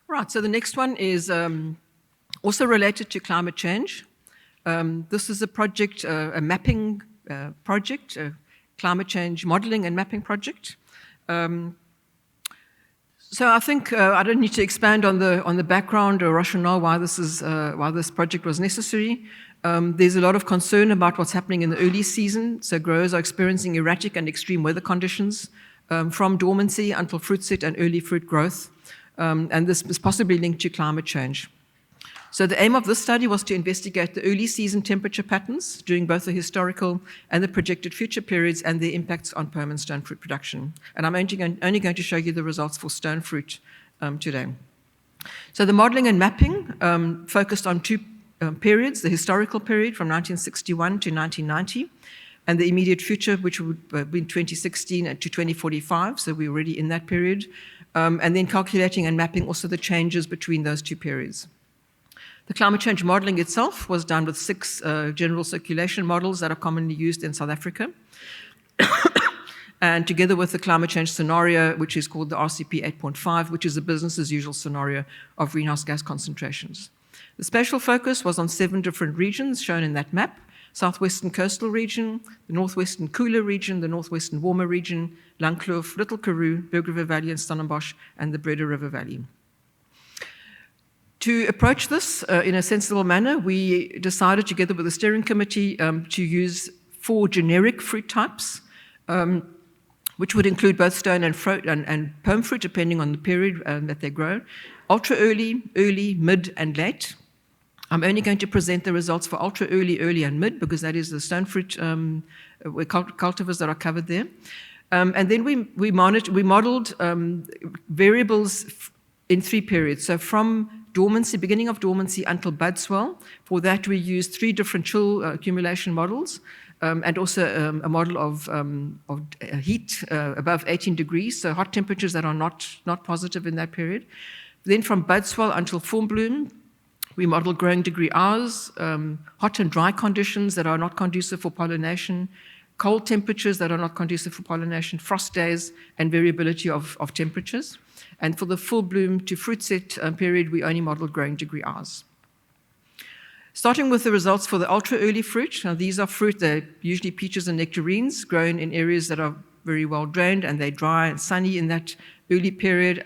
Right, so the next one is also related to climate change. This is a project, a mapping project, a climate change modeling and mapping project. So I think I don't need to expand on the background or rationale why this project was necessary. There's a lot of concern about what's happening in the early season. So growers are experiencing erratic and extreme weather conditions from dormancy until fruit set and early fruit growth. And this is possibly linked to climate change. So the aim of this study was to investigate the early season temperature patterns during both the historical and the projected future periods and their impacts on pome and stone fruit production. And I'm only going to show you the results for stone fruit today. So the modeling and mapping focused on two periods, the historical period from 1961 to 1990, and the immediate future, which would be 2016 to 2045, so we're already in that period, and then calculating and mapping also the changes between those two periods. The climate change modeling itself was done with 6 general circulation models that are commonly used in South Africa. And together with the climate change scenario, which is called the RCP 8.5, which is a business as usual scenario of greenhouse gas concentrations. The spatial focus was on 7 different regions shown in that map: Southwestern Coastal Region, the Northwestern Cooler Region, the Northwestern Warmer Region, Langkloof, Little Karoo, Berg River Valley and Stellenbosch, and the Breda River Valley. To approach this in a sensible manner, we decided together with the steering committee to use 4 generic fruit types, which would include both stone and pome fruit, depending on the period that they grow: ultra early, early, mid, and late. I'm only going to present the results for ultra early, early, and mid, because that is the stone fruit cultivars that are covered there. And then we modeled variables in 3 periods. So from dormancy, beginning of dormancy until bud swell. For that, we used 3 different chill accumulation models, and also a model of heat above 18 degrees, so hot temperatures that are not positive in that period. Then from bud swell until full bloom, we modeled growing degree hours, hot and dry conditions that are not conducive for pollination, cold temperatures that are not conducive for pollination, frost days, and variability of temperatures. And for the full bloom to fruit set period, we only modeled growing degree hours. Starting with the results for the ultra early fruit. Now, these are fruit, they're usually peaches and nectarines, grown in areas that are very well drained, and they're dry and sunny in that early period.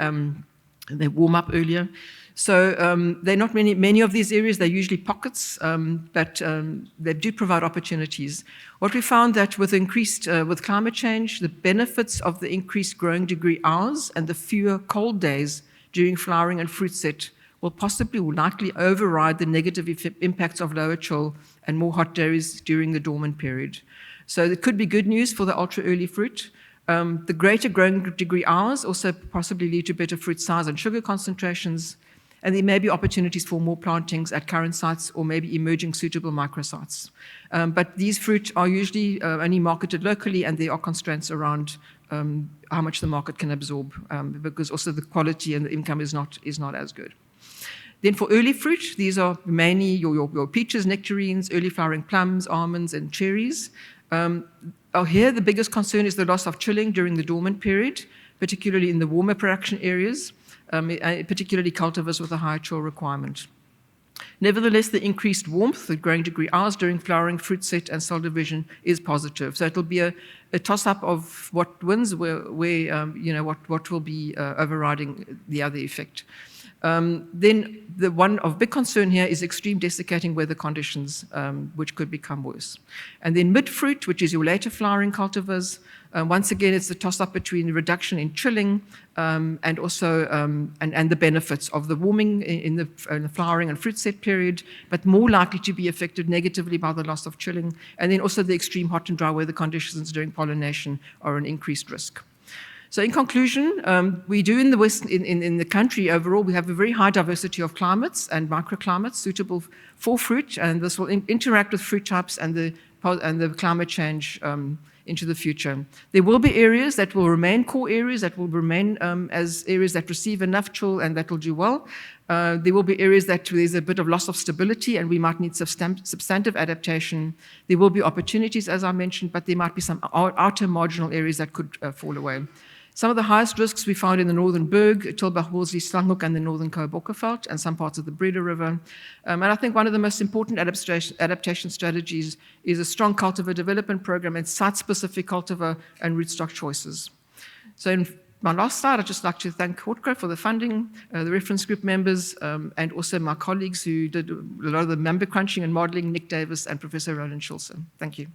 They warm up earlier. So there are not many of these areas. They're usually pockets, but they do provide opportunities. What we found that with climate change, the benefits of the increased growing degree hours and the fewer cold days during flowering and fruit set will likely override the negative impacts of lower chill and more hot days during the dormant period. So it could be good news for the ultra early fruit. The greater growing degree hours also possibly lead to better fruit size and sugar concentrations. And there may be opportunities for more plantings at current sites or maybe emerging suitable microsites. But these fruit are usually only marketed locally, and there are constraints around how much the market can absorb, because also the quality and the income is not as good. Then for early fruit, these are mainly your peaches, nectarines, early flowering plums, almonds, and cherries. Here, the biggest concern is the loss of chilling during the dormant period, particularly in the warmer production areas. Particularly cultivars with a higher chill requirement. Nevertheless, the increased warmth, the growing degree hours during flowering, fruit set, and cell division is positive. So it'll be a toss-up of what wins, what will be overriding the other effect. Then the one of big concern here is extreme desiccating weather conditions, which could become worse. And then mid-fruit, which is your later flowering cultivars. Once again, it's the toss-up between the reduction in chilling and also and the benefits of the warming in the flowering and fruit set period, but more likely to be affected negatively by the loss of chilling. And then also the extreme hot and dry weather conditions during pollination are an increased risk. So in conclusion, we do in the West, in the country overall, we have a very high diversity of climates and microclimates suitable for fruit, and this will interact with fruit types and the climate change into the future. There will be areas that will remain core areas, that will remain as areas that receive enough chill and that will do well. There will be areas that there's a bit of loss of stability and we might need substantive adaptation. There will be opportunities, as I mentioned, but there might be some outer marginal areas that could fall away. Some of the highest risks we found in the northern Berg, Tilbach, Worsley, Slanghoek, and the northern Kobokkeveld, and some parts of the Breda River. And I think one of the most important adaptation strategies is a strong cultivar development program and site-specific cultivar and rootstock choices. So in my last slide, I'd just like to thank Hortco for the funding, the reference group members, and also my colleagues who did a lot of the member crunching and modeling, Nick Davis and Professor Roland Schulze. Thank you.